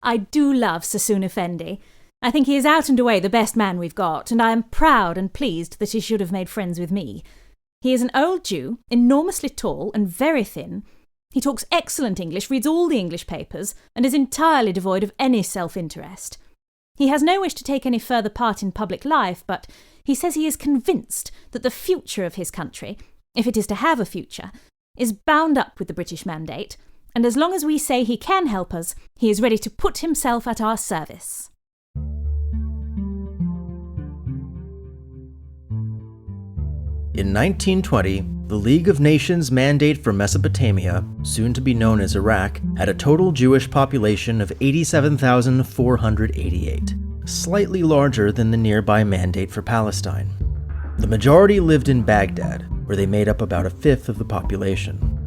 I do love Sassoon Effendi. I think he is out and away the best man we've got, and I am proud and pleased that he should have made friends with me. He is an old Jew, enormously tall and very thin. He talks excellent English, reads all the English papers, and is entirely devoid of any self-interest. He has no wish to take any further part in public life, but he says he is convinced that the future of his country, if it is to have a future, is bound up with the British Mandate, and as long as we say he can help us, he is ready to put himself at our service. In 1920, the League of Nations mandate for Mesopotamia, soon to be known as Iraq, had a total Jewish population of 87,488, slightly larger than the nearby mandate for Palestine. The majority lived in Baghdad, where they made up about a fifth of the population.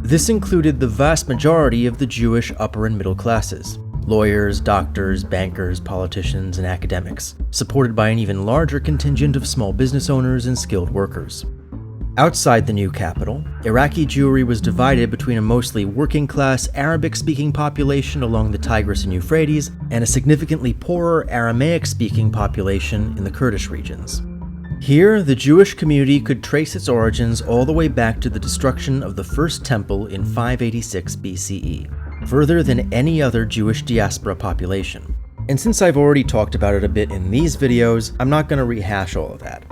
This included the vast majority of the Jewish upper and middle classes, lawyers, doctors, bankers, politicians, and academics, supported by an even larger contingent of small business owners and skilled workers. Outside the new capital, Iraqi Jewry was divided between a mostly working-class Arabic-speaking population along the Tigris and Euphrates and a significantly poorer Aramaic-speaking population in the Kurdish regions. Here, the Jewish community could trace its origins all the way back to the destruction of the first temple in 586 BCE, further than any other Jewish diaspora population. And since I've already talked about it a bit in these videos, I'm not going to rehash all of that.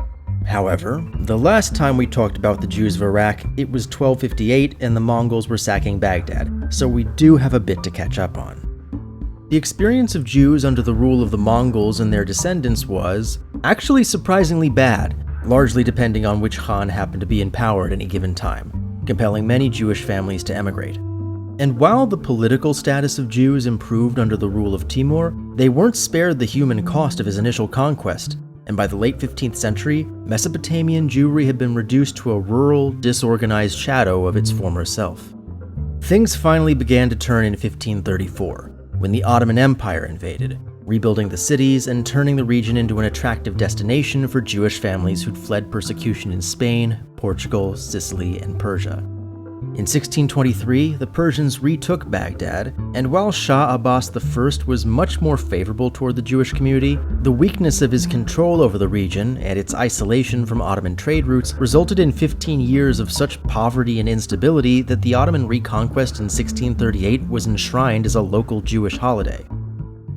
However, the last time we talked about the Jews of Iraq, it was 1258 and the Mongols were sacking Baghdad, so we do have a bit to catch up on. The experience of Jews under the rule of the Mongols and their descendants was actually surprisingly bad, largely depending on which Khan happened to be in power at any given time, compelling many Jewish families to emigrate. And while the political status of Jews improved under the rule of Timur, they weren't spared the human cost of his initial conquest, and by the late 15th century, Mesopotamian Jewry had been reduced to a rural, disorganized shadow of its former self. Things finally began to turn in 1534, when the Ottoman Empire invaded, rebuilding the cities and turning the region into an attractive destination for Jewish families who'd fled persecution in Spain, Portugal, Sicily, and Persia. In 1623, the Persians retook Baghdad, and while Shah Abbas I was much more favorable toward the Jewish community, the weakness of his control over the region and its isolation from Ottoman trade routes resulted in 15 years of such poverty and instability that the Ottoman reconquest in 1638 was enshrined as a local Jewish holiday.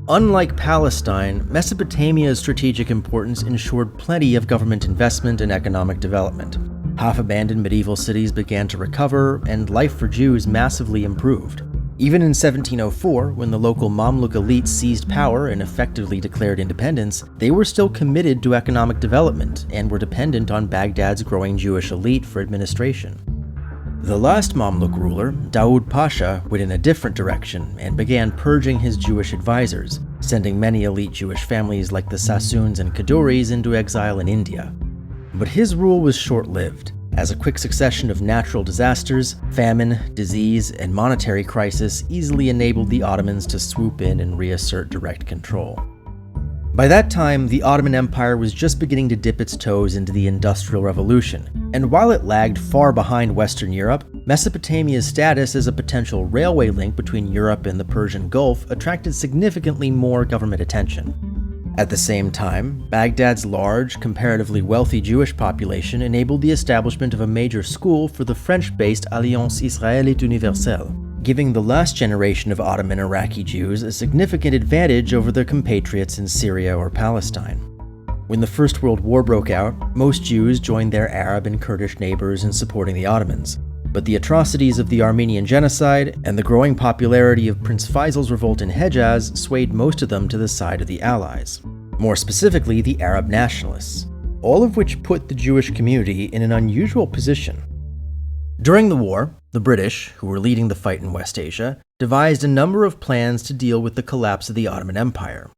Unlike Palestine, Mesopotamia's strategic importance ensured plenty of government investment and economic development. Half-abandoned medieval cities began to recover, and life for Jews massively improved. Even in 1704, when the local Mamluk elite seized power and effectively declared independence, they were still committed to economic development and were dependent on Baghdad's growing Jewish elite for administration. The last Mamluk ruler, Daoud Pasha, went in a different direction and began purging his Jewish advisors, sending many elite Jewish families like the Sassoons and Kaduris into exile in India. But his rule was short-lived, as a quick succession of natural disasters, famine, disease, and monetary crisis easily enabled the Ottomans to swoop in and reassert direct control. By that time, the Ottoman Empire was just beginning to dip its toes into the Industrial Revolution, and while it lagged far behind Western Europe, Mesopotamia's status as a potential railway link between Europe and the Persian Gulf attracted significantly more government attention. At the same time, Baghdad's large, comparatively wealthy Jewish population enabled the establishment of a major school for the French-based Alliance Israélite Universelle, giving the last generation of Ottoman Iraqi Jews a significant advantage over their compatriots in Syria or Palestine. When the First World War broke out, most Jews joined their Arab and Kurdish neighbors in supporting the Ottomans. But the atrocities of the Armenian genocide and the growing popularity of Prince Faisal's revolt in Hejaz swayed most of them to the side of the Allies, more specifically the Arab nationalists, all of which put the Jewish community in an unusual position. During the war, the British, who were leading the fight in West Asia, devised a number of plans to deal with the collapse of the Ottoman Empire.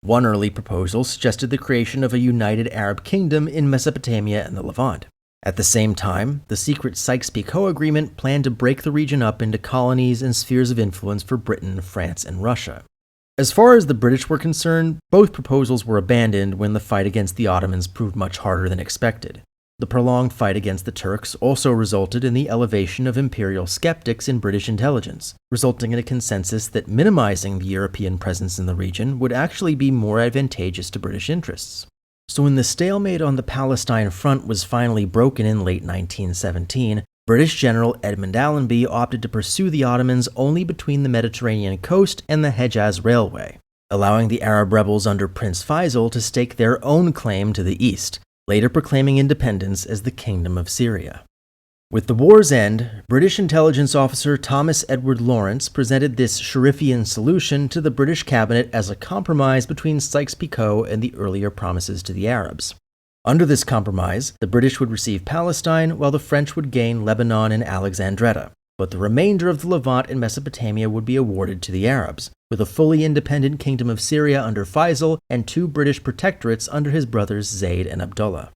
One early proposal suggested the creation of a united Arab kingdom in Mesopotamia and the Levant. At the same time, the secret Sykes-Picot Agreement planned to break the region up into colonies and spheres of influence for Britain, France, and Russia. As far as the British were concerned, both proposals were abandoned when the fight against the Ottomans proved much harder than expected. The prolonged fight against the Turks also resulted in the elevation of imperial skeptics in British intelligence, resulting in a consensus that minimizing the European presence in the region would actually be more advantageous to British interests. So when the stalemate on the Palestine front was finally broken in late 1917, British General Edmund Allenby opted to pursue the Ottomans only between the Mediterranean coast and the Hejaz Railway, allowing the Arab rebels under Prince Faisal to stake their own claim to the east, later proclaiming independence as the Kingdom of Syria. With the war's end, British intelligence officer Thomas Edward Lawrence presented this Shariffian solution to the British cabinet as a compromise between Sykes-Picot and the earlier promises to the Arabs. Under this compromise, the British would receive Palestine while the French would gain Lebanon and Alexandretta, but the remainder of the Levant and Mesopotamia would be awarded to the Arabs, with a fully independent Kingdom of Syria under Faisal and 2 British protectorates under his brothers Zayd and Abdullah.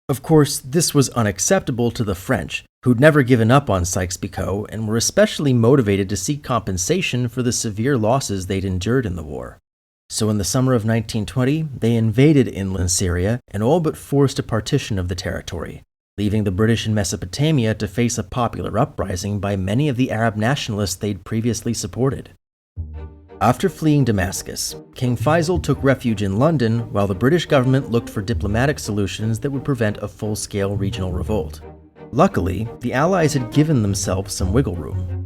Of course, this was unacceptable to the French, who'd never given up on Sykes-Picot and were especially motivated to seek compensation for the severe losses they'd endured in the war. So in the summer of 1920, they invaded inland Syria and all but forced a partition of the territory, leaving the British in Mesopotamia to face a popular uprising by many of the Arab nationalists they'd previously supported. After fleeing Damascus, King Faisal took refuge in London while the British government looked for diplomatic solutions that would prevent a full-scale regional revolt. Luckily, the Allies had given themselves some wiggle room.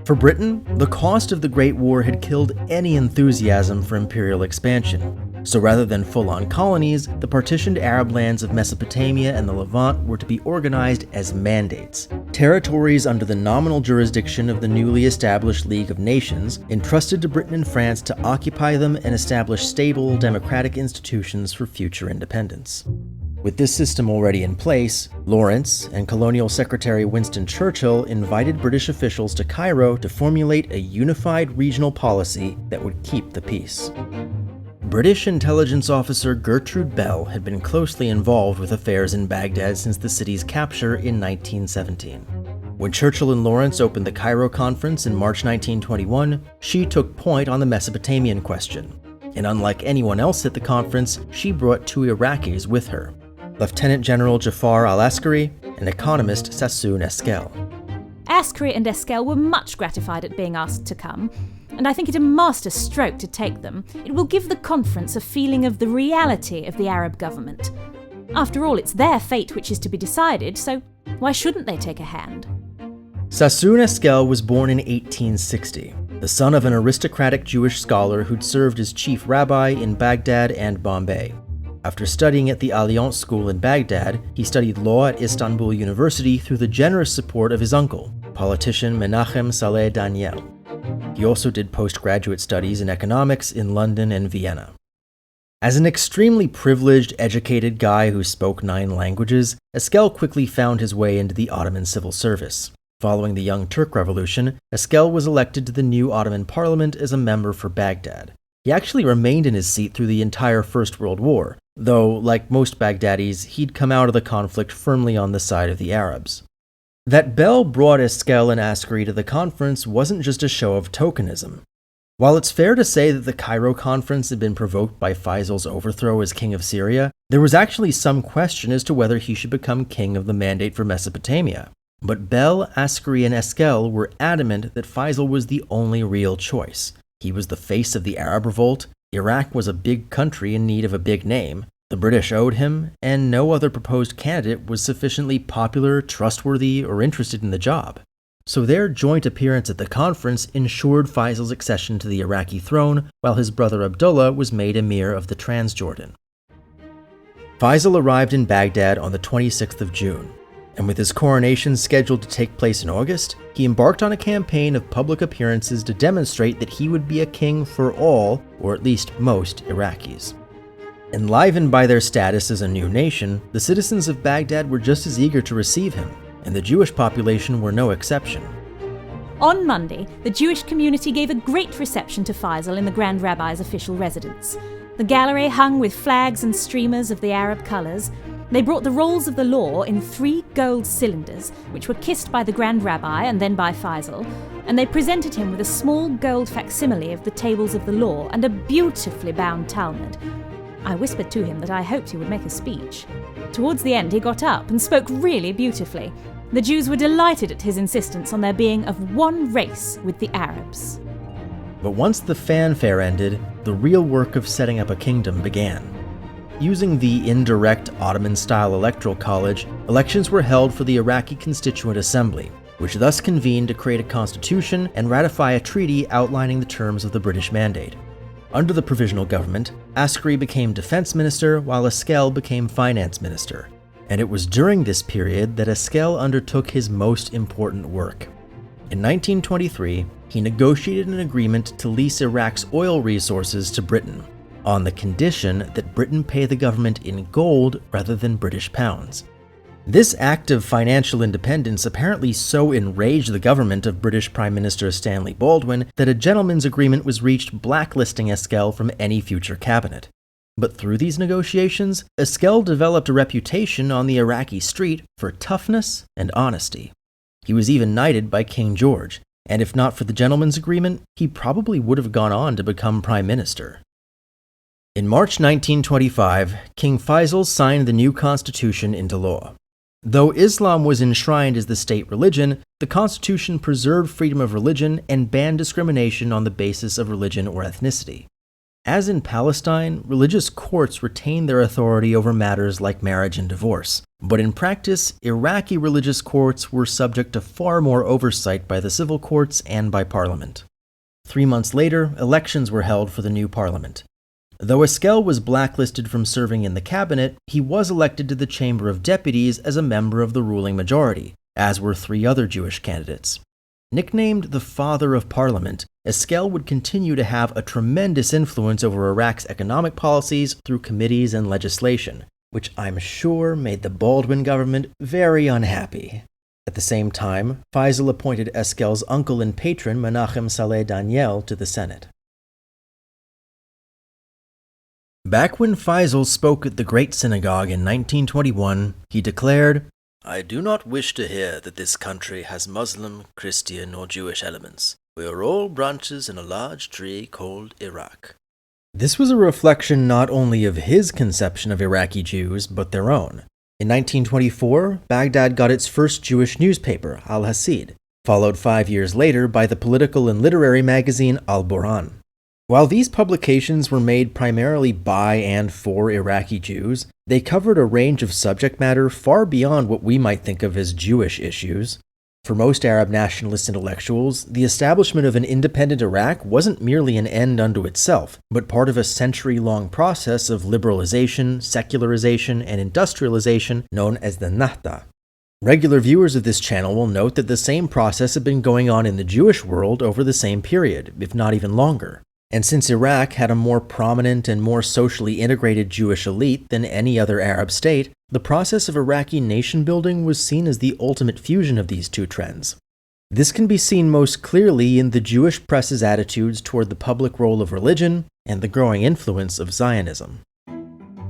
For Britain, the cost of the Great War had killed any enthusiasm for imperial expansion. So rather than full-on colonies, the partitioned Arab lands of Mesopotamia and the Levant were to be organized as mandates, territories under the nominal jurisdiction of the newly established League of Nations, entrusted to Britain and France to occupy them and establish stable, democratic institutions for future independence. With this system already in place, Lawrence and Colonial Secretary Winston Churchill invited British officials to Cairo to formulate a unified regional policy that would keep the peace. British intelligence officer Gertrude Bell had been closely involved with affairs in Baghdad since the city's capture in 1917. When Churchill and Lawrence opened the Cairo Conference in March 1921, she took point on the Mesopotamian question, and unlike anyone else at the conference, she brought 2 Iraqis with her, Lieutenant General Jafar al-Askari and economist Sassoon Esquel. Askari and Esquel were much gratified at being asked to come, and I think it a master stroke to take them. It will give the conference a feeling of the reality of the Arab government. After all, it's their fate which is to be decided, so why shouldn't they take a hand? Sassoon Esquel was born in 1860, the son of an aristocratic Jewish scholar who'd served as chief rabbi in Baghdad and Bombay. After studying at the Alliance School in Baghdad, he studied law at Istanbul University through the generous support of his uncle, politician Menachem Saleh Daniel. He also did postgraduate studies in economics in London and Vienna. As an extremely privileged, educated guy who spoke 9 languages, Esquel quickly found his way into the Ottoman civil service. Following the Young Turk Revolution, Esquel was elected to the new Ottoman parliament as a member for Baghdad. He actually remained in his seat through the entire First World War, though, like most Baghdadis, he'd come out of the conflict firmly on the side of the Arabs. That Bell brought Esquel and Askari to the conference wasn't just a show of tokenism. While it's fair to say that the Cairo conference had been provoked by Faisal's overthrow as king of Syria, there was actually some question as to whether he should become king of the Mandate for Mesopotamia. But Bell, Askari, and Esquel were adamant that Faisal was the only real choice. He was the face of the Arab revolt, Iraq was a big country in need of a big name, the British owed him, and no other proposed candidate was sufficiently popular, trustworthy, or interested in the job. So their joint appearance at the conference ensured Faisal's accession to the Iraqi throne, while his brother Abdullah was made emir of the Transjordan. Faisal arrived in Baghdad on the 26th of June, and with his coronation scheduled to take place in August, he embarked on a campaign of public appearances to demonstrate that he would be a king for all, or at least most, Iraqis. Enlivened by their status as a new nation, the citizens of Baghdad were just as eager to receive him, and the Jewish population were no exception. On Monday, the Jewish community gave a great reception to Faisal in the Grand Rabbi's official residence. The gallery hung with flags and streamers of the Arab colours. They brought the rolls of the law in 3 gold cylinders, which were kissed by the Grand Rabbi and then by Faisal, and they presented him with a small gold facsimile of the tables of the law and a beautifully bound Talmud. I whispered to him that I hoped he would make a speech. Towards the end, he got up and spoke really beautifully. The Jews were delighted at his insistence on their being of one race with the Arabs. But once the fanfare ended, the real work of setting up a kingdom began. Using the indirect Ottoman-style electoral college, elections were held for the Iraqi Constituent Assembly, which thus convened to create a constitution and ratify a treaty outlining the terms of the British Mandate. Under the provisional government, Askari became defense minister while Esquel became finance minister, and it was during this period that Esquel undertook his most important work. In 1923, he negotiated an agreement to lease Iraq's oil resources to Britain, on the condition that Britain pay the government in gold rather than British pounds. This act of financial independence apparently so enraged the government of British Prime Minister Stanley Baldwin that a gentleman's agreement was reached blacklisting Esquel from any future cabinet. But through these negotiations, Esquel developed a reputation on the Iraqi street for toughness and honesty. He was even knighted by King George, and if not for the gentleman's agreement, he probably would have gone on to become prime minister. In March 1925, King Faisal signed the new constitution into law. Though Islam was enshrined as the state religion, the constitution preserved freedom of religion and banned discrimination on the basis of religion or ethnicity. As in Palestine, religious courts retained their authority over matters like marriage and divorce, but in practice, Iraqi religious courts were subject to far more oversight by the civil courts and by parliament. 3 months later, elections were held for the new parliament. Though Esquel was blacklisted from serving in the cabinet, he was elected to the Chamber of Deputies as a member of the ruling majority, as were 3 other Jewish candidates. Nicknamed the Father of Parliament, Esquel would continue to have a tremendous influence over Iraq's economic policies through committees and legislation, which I'm sure made the Baldwin government very unhappy. At the same time, Faisal appointed Esquel's uncle and patron Menachem Saleh Daniel to the Senate. Back when Faisal spoke at the Great Synagogue in 1921, he declared, "I do not wish to hear that this country has Muslim, Christian, or Jewish elements. We are all branches in a large tree called Iraq." This was a reflection not only of his conception of Iraqi Jews, but their own. In 1924, Baghdad got its first Jewish newspaper, Al-Hasid, followed 5 years later by the political and literary magazine Al-Boran. While these publications were made primarily by and for Iraqi Jews, they covered a range of subject matter far beyond what we might think of as Jewish issues. For most Arab nationalist intellectuals, the establishment of an independent Iraq wasn't merely an end unto itself, but part of a century-long process of liberalization, secularization, and industrialization known as the Nahda. Regular viewers of this channel will note that the same process had been going on in the Jewish world over the same period, if not even longer. And since Iraq had a more prominent and more socially integrated Jewish elite than any other Arab state, the process of Iraqi nation-building was seen as the ultimate fusion of these two trends. This can be seen most clearly in the Jewish press's attitudes toward the public role of religion and the growing influence of Zionism.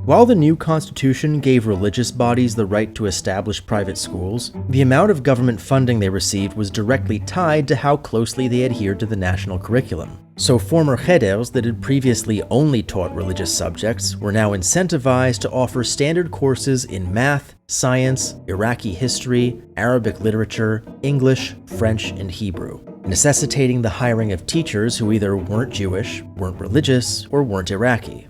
While the new constitution gave religious bodies the right to establish private schools, the amount of government funding they received was directly tied to how closely they adhered to the national curriculum. So former cheders that had previously only taught religious subjects were now incentivized to offer standard courses in math, science, Iraqi history, Arabic literature, English, French, and Hebrew, necessitating the hiring of teachers who either weren't Jewish, weren't religious, or weren't Iraqi.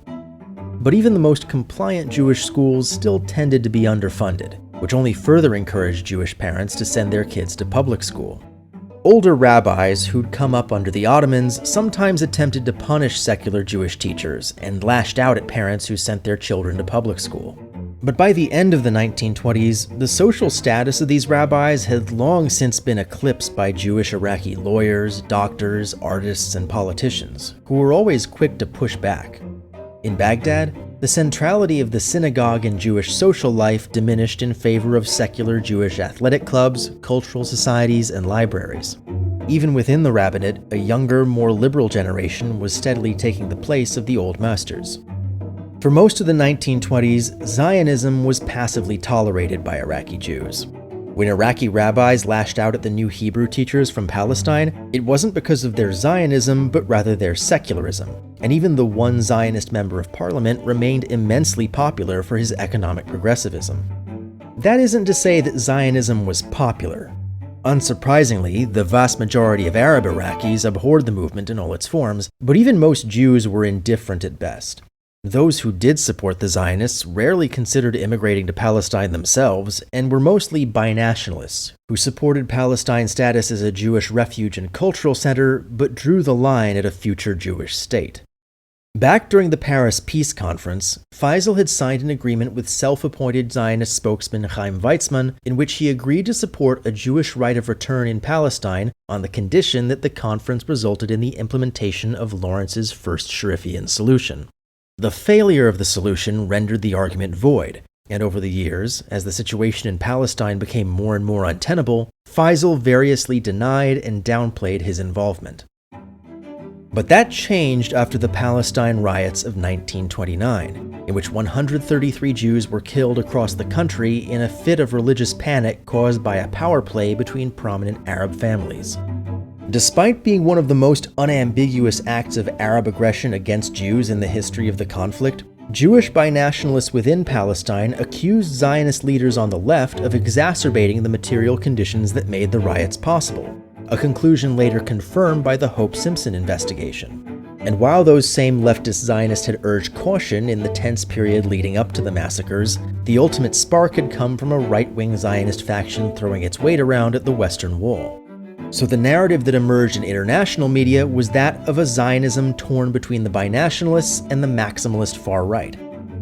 But even the most compliant Jewish schools still tended to be underfunded, which only further encouraged Jewish parents to send their kids to public school. Older rabbis who'd come up under the Ottomans sometimes attempted to punish secular Jewish teachers and lashed out at parents who sent their children to public school. But by the end of the 1920s, the social status of these rabbis had long since been eclipsed by Jewish Iraqi lawyers, doctors, artists, and politicians, who were always quick to push back. In Baghdad, the centrality of the synagogue in Jewish social life diminished in favor of secular Jewish athletic clubs, cultural societies, and libraries. Even within the rabbinate, a younger, more liberal generation was steadily taking the place of the old masters. For most of the 1920s, Zionism was passively tolerated by Iraqi Jews. When Iraqi rabbis lashed out at the new Hebrew teachers from Palestine, it wasn't because of their Zionism, but rather their secularism. and even the one Zionist member of parliament remained immensely popular for his economic progressivism. That isn't to say that Zionism was popular. Unsurprisingly, the vast majority of Arab Iraqis abhorred the movement in all its forms, but even most Jews were indifferent at best. Those who did support the Zionists rarely considered immigrating to Palestine themselves, and were mostly binationalists, who supported Palestine's status as a Jewish refuge and cultural center, but drew the line at a future Jewish state. Back during the Paris Peace Conference, Faisal had signed an agreement with self-appointed Zionist spokesman Chaim Weizmann in which he agreed to support a Jewish right of return in Palestine on the condition that the conference resulted in the implementation of Lawrence's first Sharifian solution. The failure of the solution rendered the argument void, and over the years, as the situation in Palestine became more and more untenable, Faisal variously denied and downplayed his involvement. But that changed after the Palestine riots of 1929, in which 133 Jews were killed across the country in a fit of religious panic caused by a power play between prominent Arab families. Despite being one of the most unambiguous acts of Arab aggression against Jews in the history of the conflict, Jewish binationalists within Palestine accused Zionist leaders on the left of exacerbating the material conditions that made the riots possible, a conclusion later confirmed by the Hope Simpson investigation. And while those same leftist Zionists had urged caution in the tense period leading up to the massacres, the ultimate spark had come from a right-wing Zionist faction throwing its weight around at the Western Wall. So the narrative that emerged in international media was that of a Zionism torn between the binationalists and the maximalist far right.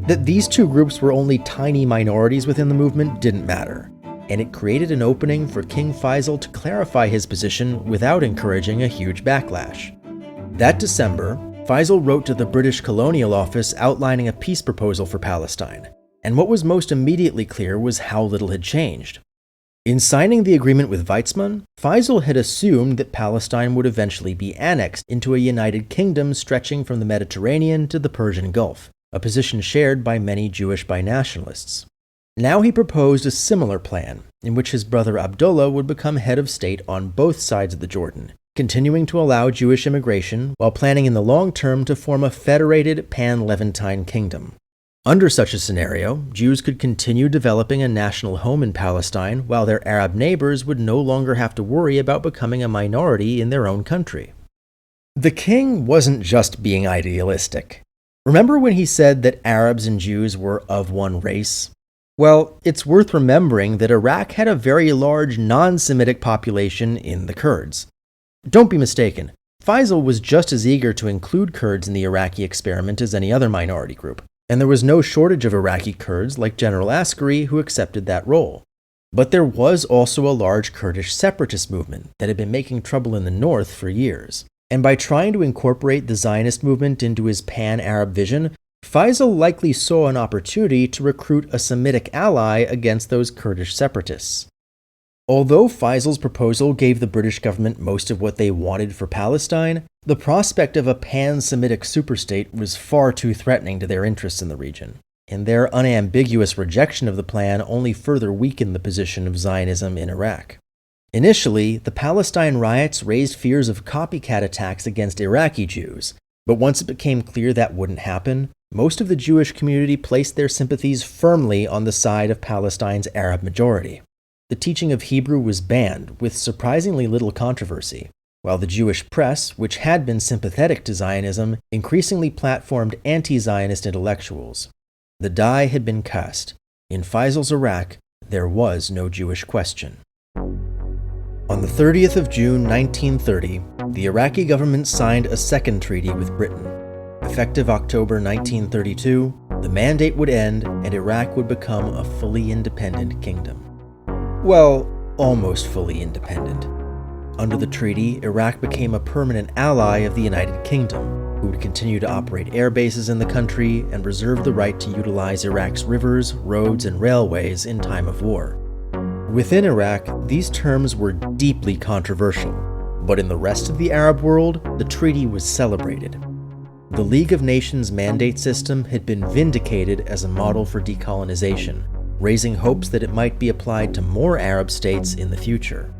That these two groups were only tiny minorities within the movement didn't matter, and it created an opening for King Faisal to clarify his position without encouraging a huge backlash. That December, Faisal wrote to the British Colonial Office outlining a peace proposal for Palestine, and what was most immediately clear was how little had changed. In signing the agreement with Weizmann, Faisal had assumed that Palestine would eventually be annexed into a united kingdom stretching from the Mediterranean to the Persian Gulf, a position shared by many Jewish binationalists. Now he proposed a similar plan, in which his brother Abdullah would become head of state on both sides of the Jordan, continuing to allow Jewish immigration while planning in the long term to form a federated pan-Levantine kingdom. Under such a scenario, Jews could continue developing a national home in Palestine while their Arab neighbors would no longer have to worry about becoming a minority in their own country. The king wasn't just being idealistic. Remember when he said that Arabs and Jews were of one race? Well, it's worth remembering that Iraq had a very large non-Semitic population in the Kurds. Don't be mistaken, Faisal was just as eager to include Kurds in the Iraqi experiment as any other minority group. And there was no shortage of Iraqi Kurds like General Askari who accepted that role. But there was also a large Kurdish separatist movement that had been making trouble in the north for years. And by trying to incorporate the Zionist movement into his pan-Arab vision, Faisal likely saw an opportunity to recruit a Semitic ally against those Kurdish separatists. Although Faisal's proposal gave the British government most of what they wanted for Palestine, the prospect of a pan-Semitic superstate was far too threatening to their interests in the region, and their unambiguous rejection of the plan only further weakened the position of Zionism in Iraq. Initially, the Palestine riots raised fears of copycat attacks against Iraqi Jews, but once it became clear that wouldn't happen, most of the Jewish community placed their sympathies firmly on the side of Palestine's Arab majority. The teaching of Hebrew was banned, with surprisingly little controversy, while the Jewish press, which had been sympathetic to Zionism, increasingly platformed anti-Zionist intellectuals. The die had been cast. In Faisal's Iraq, there was no Jewish question. On the 30th of June 1930, the Iraqi government signed a second treaty with Britain. Effective October 1932, the mandate would end and Iraq would become a fully independent kingdom. Well, almost fully independent. Under the treaty, Iraq became a permanent ally of the United Kingdom, who would continue to operate air bases in the country and reserve the right to utilize Iraq's rivers, roads, and railways in time of war. Within Iraq, these terms were deeply controversial, but in the rest of the Arab world, the treaty was celebrated. The League of Nations mandate system had been vindicated as a model for decolonization, raising hopes that it might be applied to more Arab states in the future.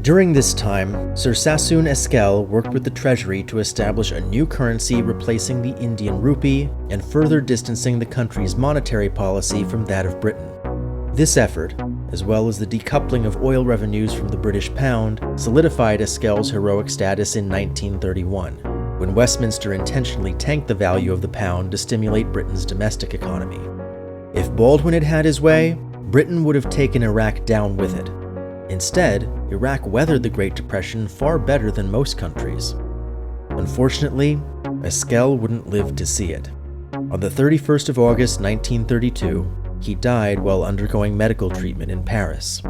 During this time, Sir Sassoon Esquel worked with the treasury to establish a new currency replacing the Indian rupee and further distancing the country's monetary policy from that of Britain. This effort, as well as the decoupling of oil revenues from the British pound, solidified Esquel's heroic status in 1931, when Westminster intentionally tanked the value of the pound to stimulate Britain's domestic economy. If Baldwin had had his way, Britain would have taken Iraq down with it. Instead, Iraq weathered the Great Depression far better than most countries. Unfortunately, Esquel wouldn't live to see it. On the 31st of August 1932, he died while undergoing medical treatment in Paris.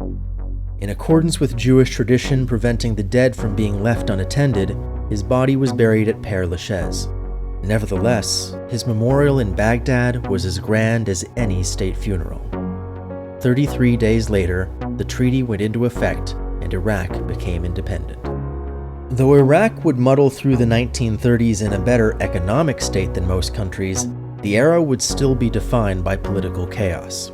In accordance with Jewish tradition preventing the dead from being left unattended, his body was buried at Père Lachaise. Nevertheless, his memorial in Baghdad was as grand as any state funeral. 33 days later, the treaty went into effect and Iraq became independent. Though Iraq would muddle through the 1930s in a better economic state than most countries, the era would still be defined by political chaos.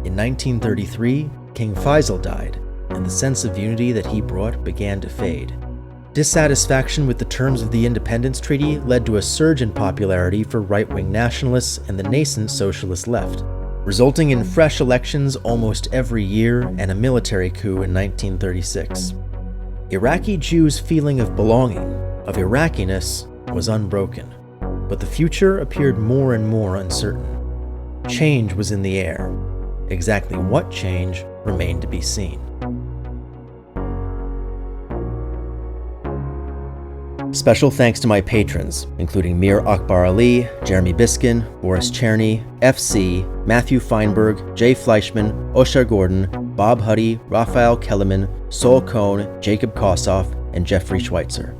In 1933, King Faisal died, and the sense of unity that he brought began to fade. Dissatisfaction with the terms of the Independence Treaty led to a surge in popularity for right-wing nationalists and the nascent socialist left, resulting in fresh elections almost every year and a military coup in 1936. Iraqi Jews' feeling of belonging, of Iraqiness, was unbroken, but the future appeared more and more uncertain. Change was in the air. Exactly what change remained to be seen. Special thanks to my patrons, including Mir Akbar Ali, Jeremy Biskin, Boris Cherny, FC, Matthew Feinberg, Jay Fleischman, Oshar Gordon, Bob Huddy, Raphael Kellerman, Sol Cohn, Jacob Kossoff, and Jeffrey Schweitzer.